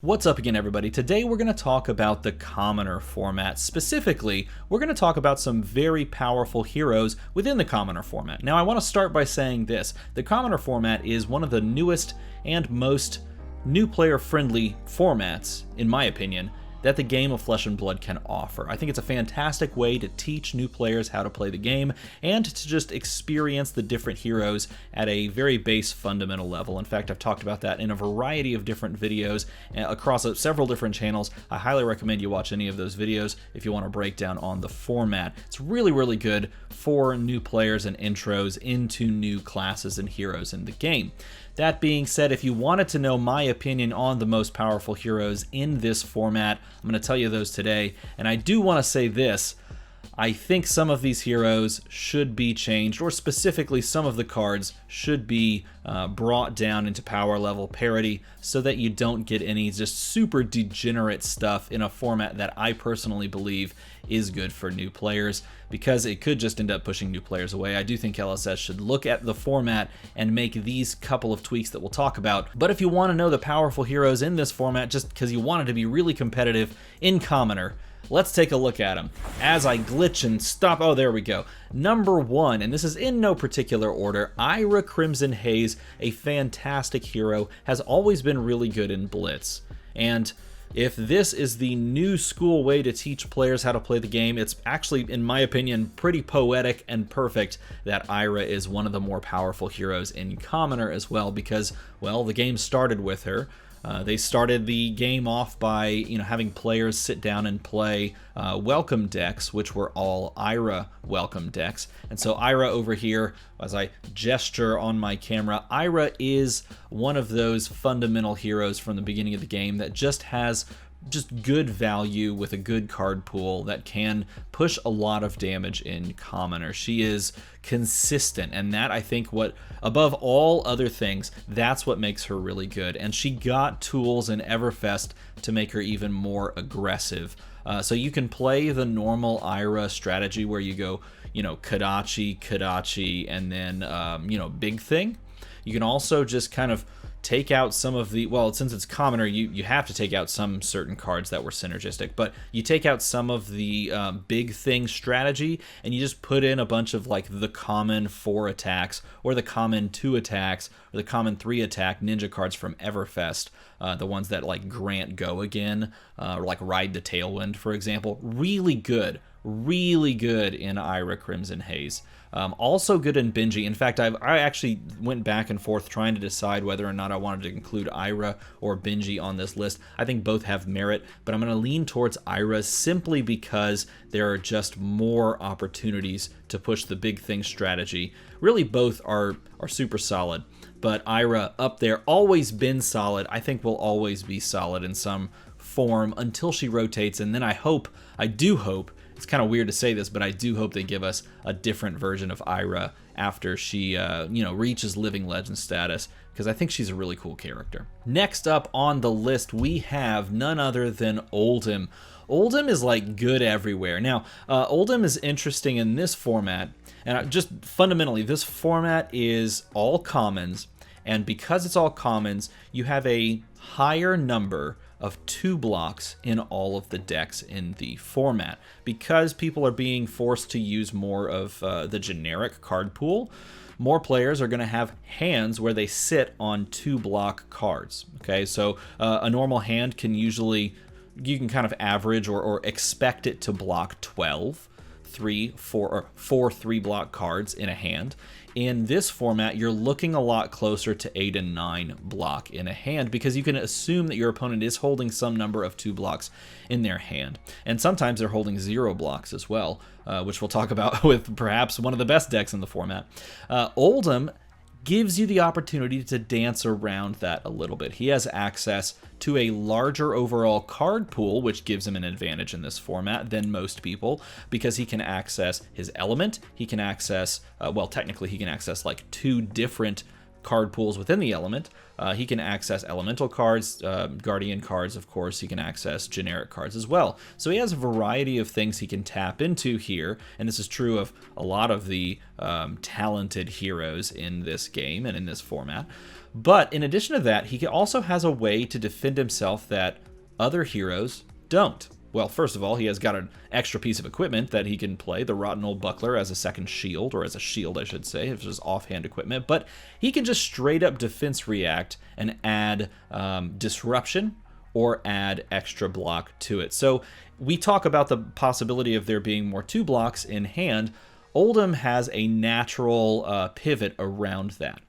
What's up again, everybody? Today we're going to talk about the Commoner format. Specifically, we're going to talk about some very powerful heroes within the Commoner format. Now, I want to start by saying this. The Commoner format is one of the newest and most new player-friendly formats, in my opinion, that the game of Flesh and Blood can offer. I think it's a fantastic way to teach new players how to play the game and to just experience the different heroes at a very base fundamental level. In fact, I've talked about that in a variety of different videos across several different channels. I highly recommend you watch any of those videos if you want a breakdown on the format. It's really, really good for new players and intros into new classes and heroes in the game. That being said, if you wanted to know my opinion on the most powerful heroes in this format, I'm going to tell you those today. And I do want to say this. I think some of these heroes should be changed, or specifically some of the cards should be brought down into power level parity so that you don't get any just super degenerate stuff in a format that I personally believe is good for new players, because it could just end up pushing new players away. I do think LSS should look at the format and make these couple of tweaks that we'll talk about. But if you want to know the powerful heroes in this format just because you want it to be really competitive in Commoner, let's take a look at them. As I glitch and stop, oh, there we go. Number one, and this is in no particular order, Ira Crimson Haze, a fantastic hero, has always been really good in Blitz. And if this is the new school way to teach players how to play the game, it's actually, in my opinion, pretty poetic and perfect that Ira is one of the more powerful heroes in Commoner as well, because, well, the game started with her. They started the game off by, having players sit down and play welcome decks, which were all Ira welcome decks. And so Ira over here, as I gesture on my camera, Ira is one of those fundamental heroes from the beginning of the game that just has good value with a good card pool that can push a lot of damage in Commoner. She is consistent, and that, I think, what above all other things, that's what makes her really good. And she got tools in Everfest to make her even more aggressive. So you can play the normal Ira strategy where you go, Kadachi, and then, Big Thing. You can also just kind of take out some of the, well, since it's Commoner, you have to take out some certain cards that were synergistic, but you take out some of the Big Thing strategy and you just put in a bunch of like the common 4 attacks or the common 2 attacks or the common 3 attack ninja cards from Everfest, the ones that like grant go again, or like Ride the Tailwind, for example. Really good in Ira Crimson Haze. Also good in Benji. In fact, I actually went back and forth trying to decide whether or not I wanted to include Ira or Benji on this list. I think both have merit, but I'm going to lean towards Ira simply because there are just more opportunities to push the Big Thing strategy. Really, both are super solid, but Ira up there, always been solid. I think will always be solid in some form until she rotates, and then I do hope, it's kind of weird to say this, but I do hope they give us a different version of Ira after she, reaches Living Legend status, because I think she's a really cool character. Next up on the list, we have none other than Oldham. Oldham is like good everywhere. Now, Oldham is interesting in this format, and just fundamentally, this format is all commons, and because it's all commons, you have a higher number of 2 blocks in all of the decks in the format. Because people are being forced to use more of the generic card pool, more players are going to have hands where they sit on 2 block cards. Okay, so a normal hand can usually, you can kind of average or expect it to block 12, 4 3-block cards in a hand. In this format, you're looking a lot closer to 8 and 9 block in a hand, because you can assume that your opponent is holding some number of 2 blocks in their hand. And sometimes they're holding 0 blocks as well, which we'll talk about with perhaps one of the best decks in the format. Oldham gives you the opportunity to dance around that a little bit. He has access to a larger overall card pool, which gives him an advantage in this format than most people, because he can access his element, he can access, technically he can access like 2 different card pools within the element. He can access elemental cards, guardian cards, of course. He can access generic cards as well. So he has a variety of things he can tap into here, and this is true of a lot of the talented heroes in this game and in this format. But in addition to that, he also has a way to defend himself that other heroes don't. Well, first of all, he has got an extra piece of equipment that he can play, the Rotten Old Buckler, as a second shield, or as a shield, I should say, if it's offhand equipment. But he can just straight up defense react and add disruption or add extra block to it. So we talk about the possibility of there being more 2 blocks in hand. Oldham has a natural pivot around that.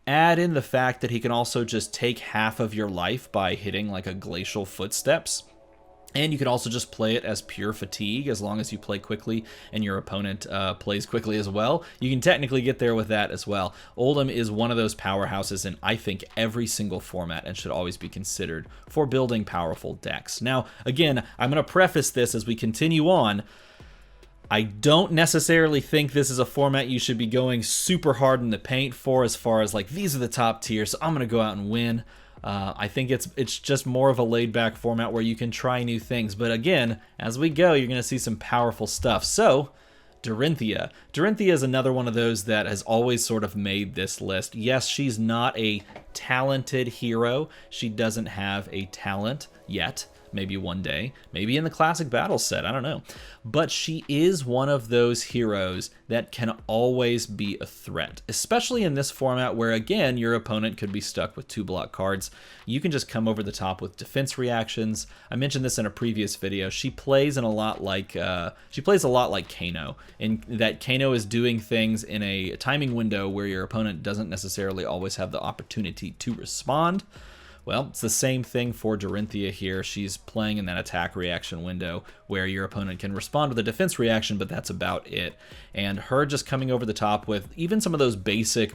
Add in the fact that he can also just take half of your life by hitting like a Glacial Footsteps. And you can also just play it as pure fatigue as long as you play quickly and your opponent plays quickly as well. You can technically get there with that as well. Oldham is one of those powerhouses in, I think, every single format and should always be considered for building powerful decks. Now, again, I'm going to preface this as we continue on. I don't necessarily think this is a format you should be going super hard in the paint for as far as like, these are the top tiers, so I'm going to go out and win. I think it's just more of a laid-back format where you can try new things. But again, as we go, you're going to see some powerful stuff. So, Dorinthia. Dorinthia is another one of those that has always sort of made this list. Yes, she's not a talented hero. She doesn't have a talent yet. Maybe one day, maybe in the classic battle set, I don't know. But she is one of those heroes that can always be a threat, especially in this format where, again, your opponent could be stuck with 2 block cards. You can just come over the top with defense reactions. I mentioned this in a previous video. She plays a lot like Kano, in that Kano is doing things in a timing window where your opponent doesn't necessarily always have the opportunity to respond. Well, it's the same thing for Dorinthia here. She's playing in that attack reaction window where your opponent can respond with a defense reaction, but that's about it. And her just coming over the top with even some of those basic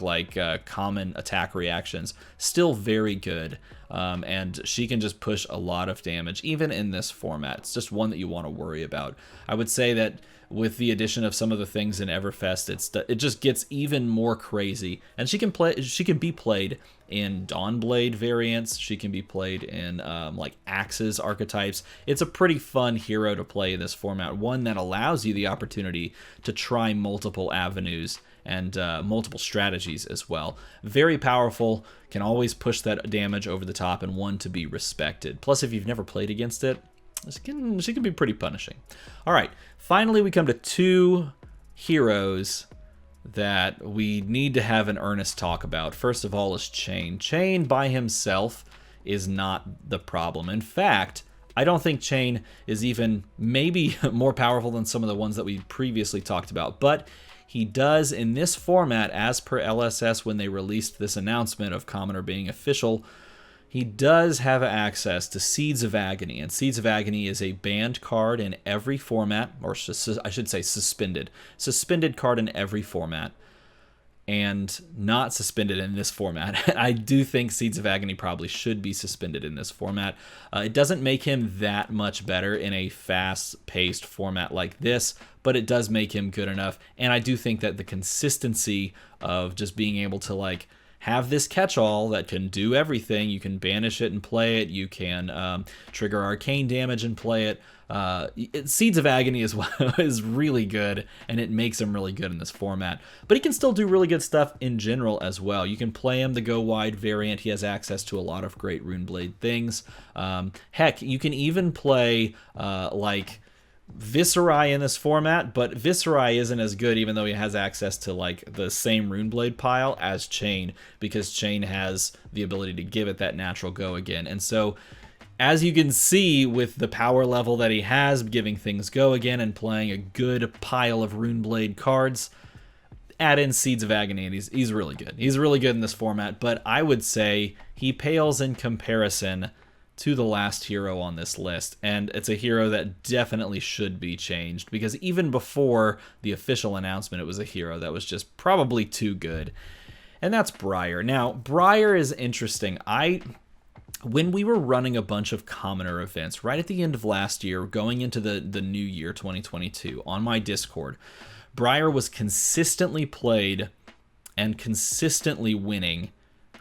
like common attack reactions, still very good. And she can just push a lot of damage, even in this format. It's just one that you want to worry about. I would say that with the addition of some of the things in Everfest, it just gets even more crazy. And she can be played in Dawnblade variants. She can be played in like Axes archetypes. It's a pretty fun hero to play in this format, one that allows you the opportunity to try multiple avenues and multiple strategies as well. Very powerful, can always push that damage over the top, and one to be respected. Plus, if you've never played against it, she can be pretty punishing. All right, finally we come to 2 heroes that we need to have an earnest talk about. First of all is Chain. Chain by himself is not the problem. In fact, I don't think Chain is even maybe more powerful than some of the ones that we previously talked about, but he does in this format, as per LSS when they released this announcement of Commoner being official, he does have access to Seeds of Agony, and Seeds of Agony is a banned card in every format, or I should say suspended. Suspended card in every format, and not suspended in this format. I do think Seeds of Agony probably should be suspended in this format. It doesn't make him that much better in a fast-paced format like this, but it does make him good enough, and I do think that the consistency of just being able to, like, have this catch-all that can do everything. You can banish it and play it. You can trigger arcane damage and play it. Seeds of Agony is really good, and it makes him really good in this format. But he can still do really good stuff in general as well. You can play him the go-wide variant. He has access to a lot of great Runeblade things. Heck, you can even play like Viserai in this format, but Viserai isn't as good even though he has access to like the same Runeblade pile as Chain, because Chain has the ability to give it that natural go again. And so as you can see with the power level that he has, giving things go again and playing a good pile of Runeblade cards, add in Seeds of Agony and he's really good. He's really good in this format, but I would say he pales in comparison to the last hero on this list, and it's a hero that definitely should be changed, because even before the official announcement, it was a hero that was just probably too good, and that's Briar. Now, Briar is interesting. When we were running a bunch of Commoner events right at the end of last year, going into the new year, 2022, on my Discord, Briar was consistently played and consistently winning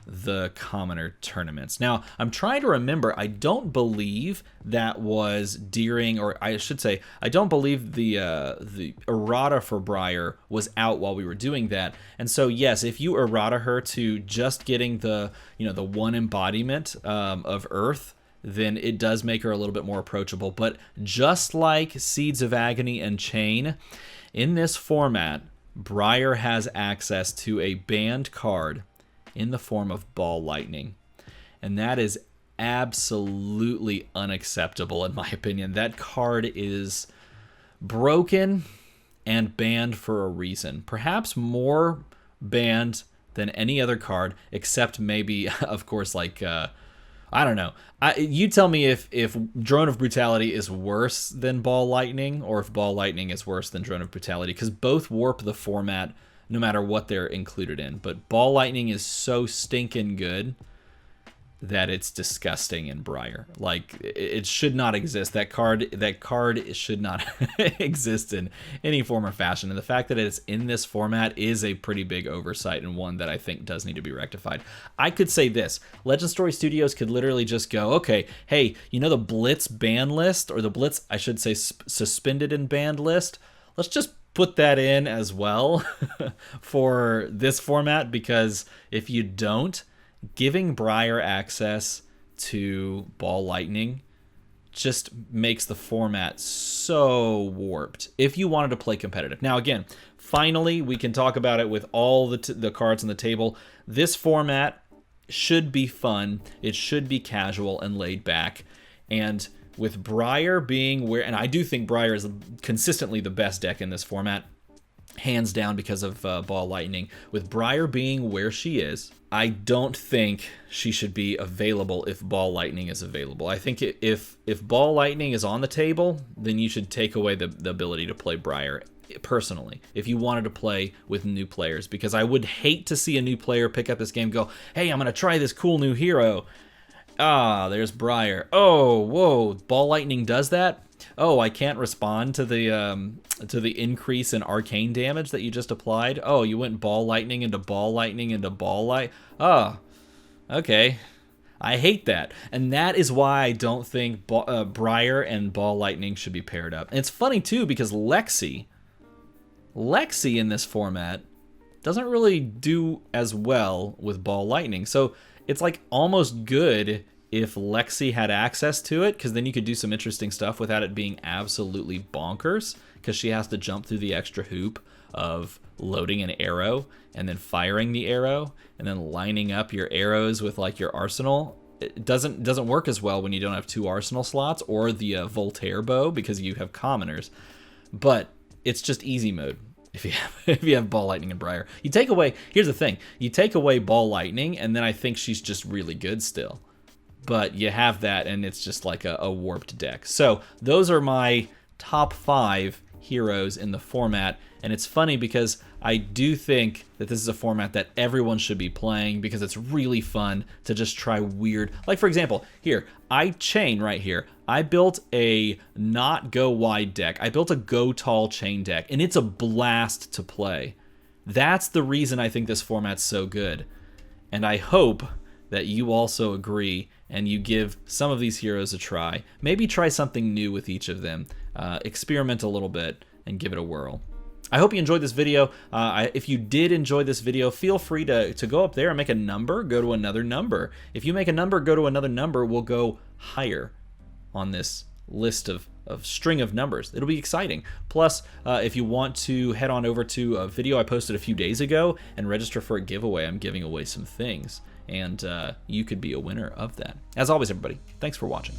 the commoner tournaments. Now, I'm trying to remember, I don't believe that was during, or I should say, I don't believe the errata for Briar was out while we were doing that. And so, yes, if you errata her to just getting the, the one embodiment of Earth, then it does make her a little bit more approachable. But just like Seeds of Agony and Chain, in this format, Briar has access to a banned card in the form of Ball Lightning. And that is absolutely unacceptable, in my opinion. That card is broken and banned for a reason. Perhaps more banned than any other card, except maybe, of course, like, I don't know. You tell me if Drone of Brutality is worse than Ball Lightning, or if Ball Lightning is worse than Drone of Brutality, because both warp the format no matter what they're included in. But Ball Lightning is so stinking good that it's disgusting in Briar. Like, it should not exist. That card should not exist in any form or fashion. And the fact that it's in this format is a pretty big oversight, and one that I think does need to be rectified. I could say this. Legend Story Studios could literally just go, okay, hey, the Blitz ban list, or the Blitz, I should say, suspended and banned list, let's just put that in as well for this format, because if you don't, giving Briar access to Ball Lightning just makes the format so warped if you wanted to play competitive. Now, again, finally, we can talk about it with all the cards on the table. This format should be fun. It should be casual and laid back. And with Briar being where, and I do think Briar is consistently the best deck in this format, hands down, because of Ball Lightning. With Briar being where she is, I don't think she should be available if Ball Lightning is available. I think if Ball Lightning is on the table, then you should take away the ability to play Briar, personally, if you wanted to play with new players, because I would hate to see a new player pick up this game and go, hey, I'm going to try this cool new hero. Ah, there's Briar. Oh, whoa, Ball Lightning does that? Oh, I can't respond to the increase in arcane damage that you just applied. Oh, you went Ball Lightning into Ball Lightning into Ball Light. Oh, okay. I hate that. And that is why I don't think Briar and Ball Lightning should be paired up. And it's funny, too, because Lexi in this format doesn't really do as well with Ball Lightning. So it's like almost good if Lexi had access to it, because then you could do some interesting stuff without it being absolutely bonkers, because she has to jump through the extra hoop of loading an arrow and then firing the arrow and then lining up your arrows with like your arsenal. It doesn't work as well when you don't have 2 arsenal slots or the Voltaire bow, because you have commoners. But it's just easy mode if you have Ball Lightning and Briar. You take away, here's the thing, you take away Ball Lightning, and then I think she's just really good still. But you have that, and it's just like a warped deck. So those are my top 5 heroes in the format. And it's funny because I do think that this is a format that everyone should be playing, because it's really fun to just try weird. Like, for example, here, Chain right here. I built a not go wide deck. I built a go tall Chain deck, and it's a blast to play. That's the reason I think this format's so good. And I hope that you also agree and you give some of these heroes a try. Maybe try something new with each of them. Experiment a little bit and give it a whirl. I hope you enjoyed this video. If you did enjoy this video, feel free to go up there and make a number, go to another number. If you make a number, go to another number, we'll go higher on this list of string of numbers. It'll be exciting. Plus, if you want to head on over to a video I posted a few days ago and register for a giveaway, I'm giving away some things, and you could be a winner of that. As always, everybody, thanks for watching.